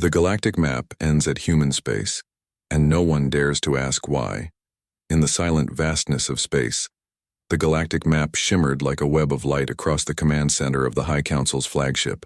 The galactic map ends at human space, and no one dares to ask why. In the silent vastness of space, the galactic map shimmered like a web of light across the command center of the High Council's flagship.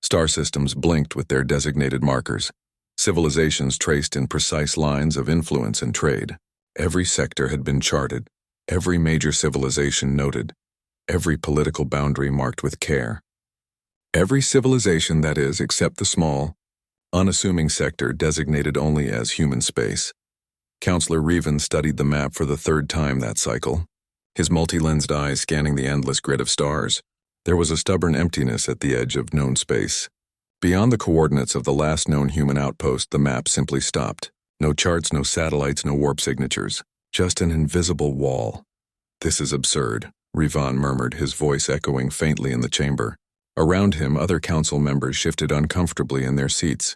Star systems blinked with their designated markers, civilizations traced in precise lines of influence and trade. Every sector had been charted, every major civilization noted, every political boundary marked with care. Every civilization, that is, except the small, unassuming sector designated only as human space. Counselor Revan studied the map for the third time that cycle, his multi-lensed eyes scanning the endless grid of stars. There was a stubborn emptiness at the edge of known space. Beyond the coordinates of the last known human outpost, the map simply stopped. No charts, no satellites, no warp signatures. Just an invisible wall. "This is absurd," Revan murmured, his voice echoing faintly in the chamber. Around him, other council members shifted uncomfortably in their seats.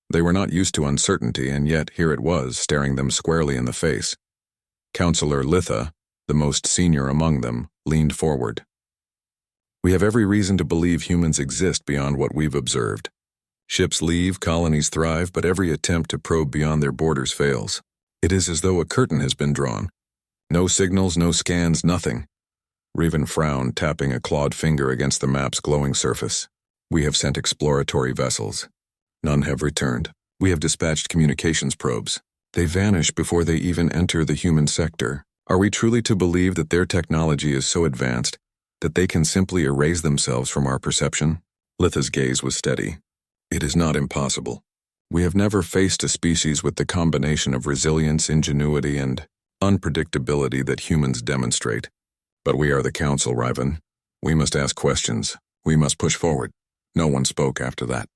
They were not used to uncertainty, and yet here it was, staring them squarely in the face. Counselor Litha, the most senior among them, leaned forward. "We have every reason to believe humans exist beyond what we've observed. Ships leave, colonies thrive, but every attempt to probe beyond their borders fails. It is as though a curtain has been drawn. No signals, no scans, nothing." Revan frowned, tapping a clawed finger against the map's glowing surface. "We have sent exploratory vessels. None have returned. We have dispatched communications probes. They vanish before they even enter the human sector. Are we truly to believe that their technology is so advanced that they can simply erase themselves from our perception?" Litha's gaze was steady. "It is not impossible. We have never faced a species with the combination of resilience, ingenuity, and unpredictability that humans demonstrate. But we are the Council, Revan. We must ask questions. We must push forward." No one spoke after that.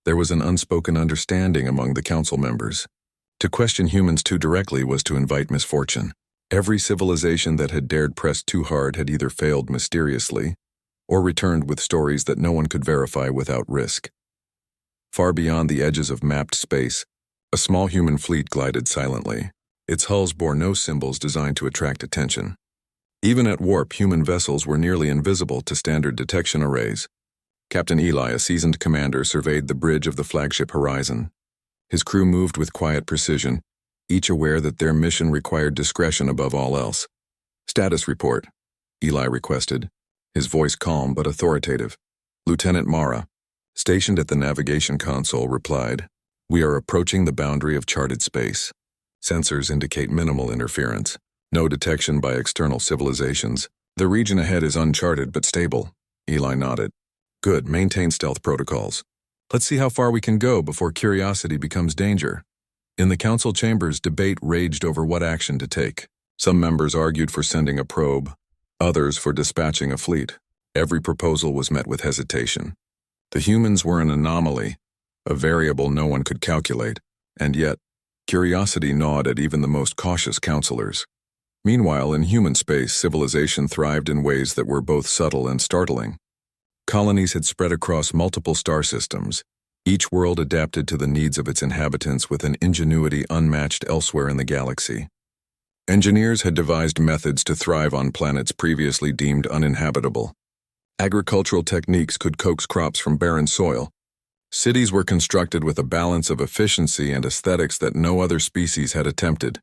There was an unspoken understanding among the council members. To question humans too directly was to invite misfortune. Every civilization that had dared press too hard had either failed mysteriously or returned with stories that no one could verify without risk. Far beyond the edges of mapped space, a small human fleet glided silently. Its hulls bore no symbols designed to attract attention. Even at warp, human vessels were nearly invisible to standard detection arrays. Captain Eli, a seasoned commander, surveyed the bridge of the flagship horizon. His crew moved with quiet precision, each aware that their mission required discretion above all else. "Status report," Eli requested, his voice calm but authoritative. Lieutenant Mara, stationed at the navigation console, replied, "We are approaching the boundary of charted space. Sensors indicate minimal interference. No detection by external civilizations. The region ahead is uncharted but stable." Eli nodded. "Good, maintain stealth protocols. Let's see how far we can go before curiosity becomes danger." In the council chambers, debate raged over what action to take. Some members argued for sending a probe, others for dispatching a fleet. Every proposal was met with hesitation. The humans were an anomaly, a variable no one could calculate, and yet, curiosity gnawed at even the most cautious counselors. Meanwhile, in human space, civilization thrived in ways that were both subtle and startling. Colonies had spread across multiple star systems, each world adapted to the needs of its inhabitants with an ingenuity unmatched elsewhere in the galaxy. Engineers had devised methods to thrive on planets previously deemed uninhabitable. Agricultural techniques could coax crops from barren soil. Cities were constructed with a balance of efficiency and aesthetics that no other species had attempted.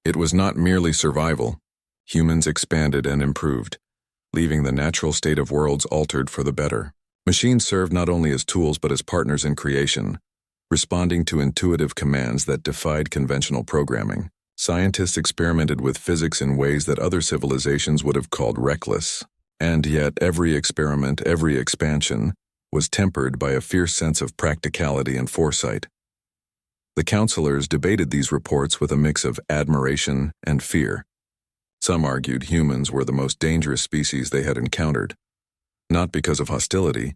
It was not merely survival. Humans expanded and improved, leaving the natural state of worlds altered for the better. Machines served not only as tools but as partners in creation, responding to intuitive commands that defied conventional programming. Scientists experimented with physics in ways that other civilizations would have called reckless. And yet every experiment, every expansion, was tempered by a fierce sense of practicality and foresight. The counselors debated these reports with a mix of admiration and fear. Some argued humans were the most dangerous species they had encountered, not because of hostility,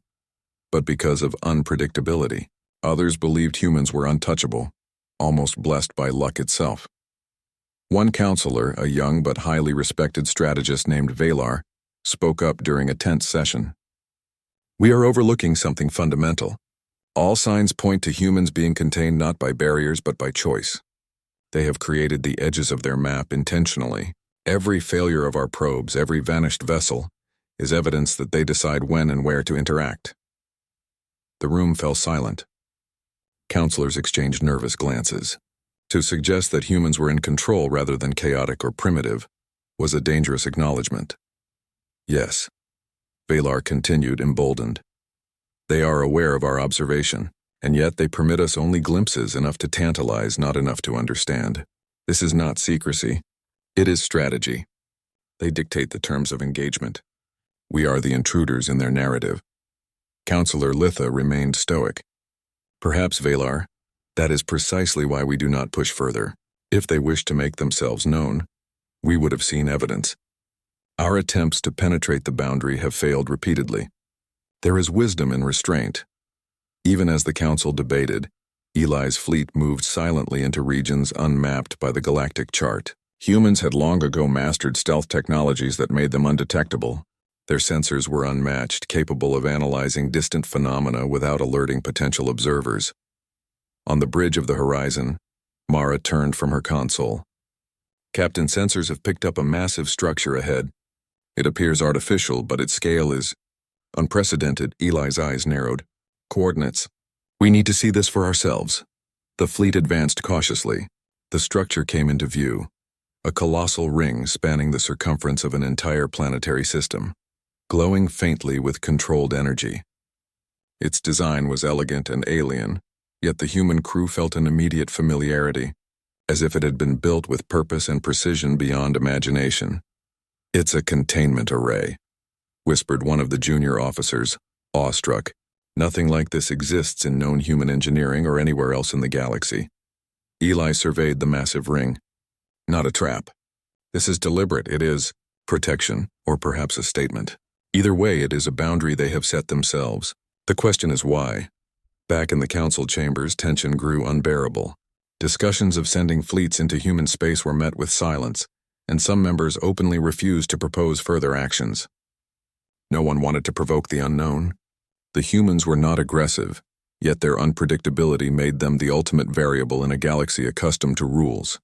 but because of unpredictability. Others believed humans were untouchable, almost blessed by luck itself. One counselor, a young but highly respected strategist named Valar, spoke up during a tense session. "We are overlooking something fundamental. All signs point to humans being contained not by barriers but by choice. They have created the edges of their map intentionally. Every failure of our probes, every vanished vessel, is evidence that they decide when and where to interact." The room fell silent. Counselors exchanged nervous glances. To suggest that humans were in control rather than chaotic or primitive was a dangerous acknowledgement. Yes, Valar continued, emboldened. They are aware of our observation, and yet they permit us only glimpses, enough to tantalize, not enough to understand. This is not secrecy. It is strategy. They dictate the terms of engagement. We are the intruders in their narrative. Counselor Litha remained stoic. Perhaps, Valar, that is precisely why we do not push further. If they wish to make themselves known, we would have seen evidence. Our attempts to penetrate the boundary have failed repeatedly. There is wisdom in restraint. Even as the council debated, Eli's fleet moved silently into regions unmapped by the galactic chart. Humans had long ago mastered stealth technologies that made them undetectable. Their sensors were unmatched, capable of analyzing distant phenomena without alerting potential observers. On the bridge of the horizon, Mara turned from her console. Captain, sensors have picked up a massive structure ahead. It appears artificial, but its scale is unprecedented. Eli's eyes narrowed. Coordinates. We need to see this for ourselves. The fleet advanced cautiously. The structure came into view. A colossal ring spanning the circumference of an entire planetary system, glowing faintly with controlled energy. Its design was elegant and alien, yet the human crew felt an immediate familiarity, as if it had been built with purpose and precision beyond imagination. It's a containment array, whispered one of the junior officers, awestruck. Nothing like this exists in known human engineering or anywhere else in the galaxy. Eli surveyed the massive ring. Not a trap. This is deliberate. It is protection, or perhaps a statement. Either way, it is a boundary they have set themselves. The question is why. Back in the council chambers, tension grew unbearable. Discussions of sending fleets into human space were met with silence, and some members openly refused to propose further actions. No one wanted to provoke the unknown. The humans were not aggressive, yet their unpredictability made them the ultimate variable in a galaxy accustomed to rules.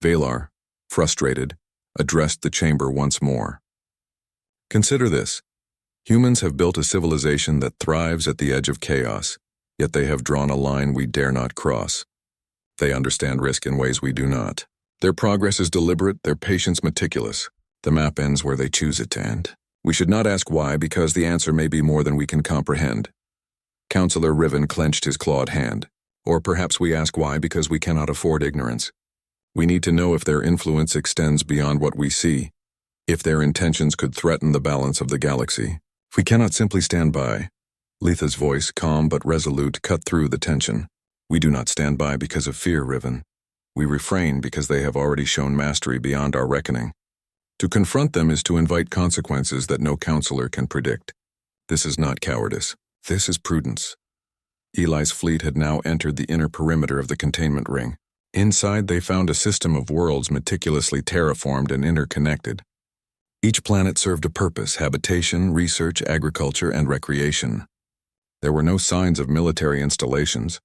Valar, frustrated, addressed the chamber once more. Consider this. Humans have built a civilization that thrives at the edge of chaos, yet they have drawn a line we dare not cross. They understand risk in ways we do not. Their progress is deliberate, their patience meticulous. The map ends where they choose it to end. We should not ask why, because the answer may be more than we can comprehend. Counselor Riven clenched his clawed hand. Or perhaps we ask why because we cannot afford ignorance. We need to know if their influence extends beyond what we see, if their intentions could threaten the balance of the galaxy. We cannot simply stand by. Letha's voice, calm but resolute, cut through the tension. We do not stand by because of fear, Riven. We refrain because they have already shown mastery beyond our reckoning. To confront them is to invite consequences that no counselor can predict. This is not cowardice. This is prudence. Eli's fleet had now entered the inner perimeter of the containment ring. Inside, they found a system of worlds meticulously terraformed and interconnected. Each planet served a purpose: habitation, research, agriculture, and recreation. There were no signs of military installations,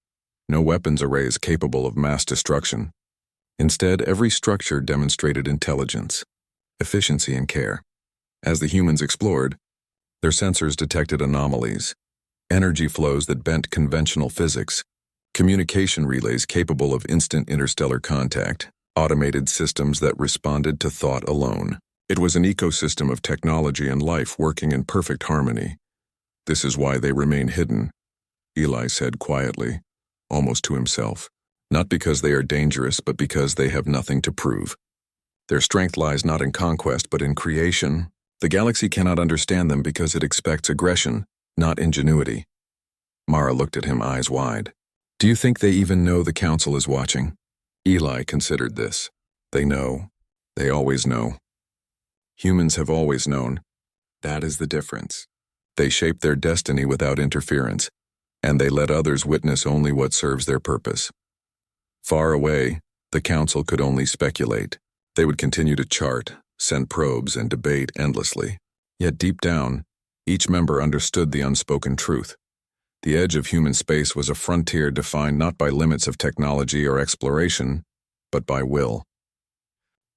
no weapons arrays capable of mass destruction. Instead, every structure demonstrated intelligence, efficiency, and care. As the humans explored, their sensors detected anomalies, energy flows that bent conventional physics, communication relays capable of instant interstellar contact, automated systems that responded to thought alone. It was an ecosystem of technology and life working in perfect harmony. This is why they remain hidden, Eli said quietly, almost to himself. Not because they are dangerous, but because they have nothing to prove. Their strength lies not in conquest, but in creation. The galaxy cannot understand them because it expects aggression, not ingenuity. Mara looked at him, eyes wide. Do you think they even know the council is watching? Eli considered this. They know. They always know. Humans have always known. That is the difference. They shape their destiny without interference, and they let others witness only what serves their purpose. Far away, the council could only speculate. They would continue to chart, send probes, and debate endlessly. Yet deep down, each member understood the unspoken truth. The edge of human space was a frontier defined not by limits of technology or exploration, but by will.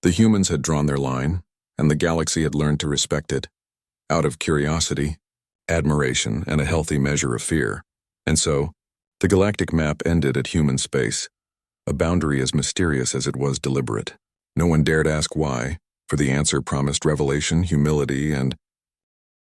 The humans had drawn their line, and the galaxy had learned to respect it, out of curiosity, admiration, and a healthy measure of fear. And so, The galactic map ended at human space, a boundary as mysterious as it was deliberate. No one dared ask why, for the answer promised revelation, humility, and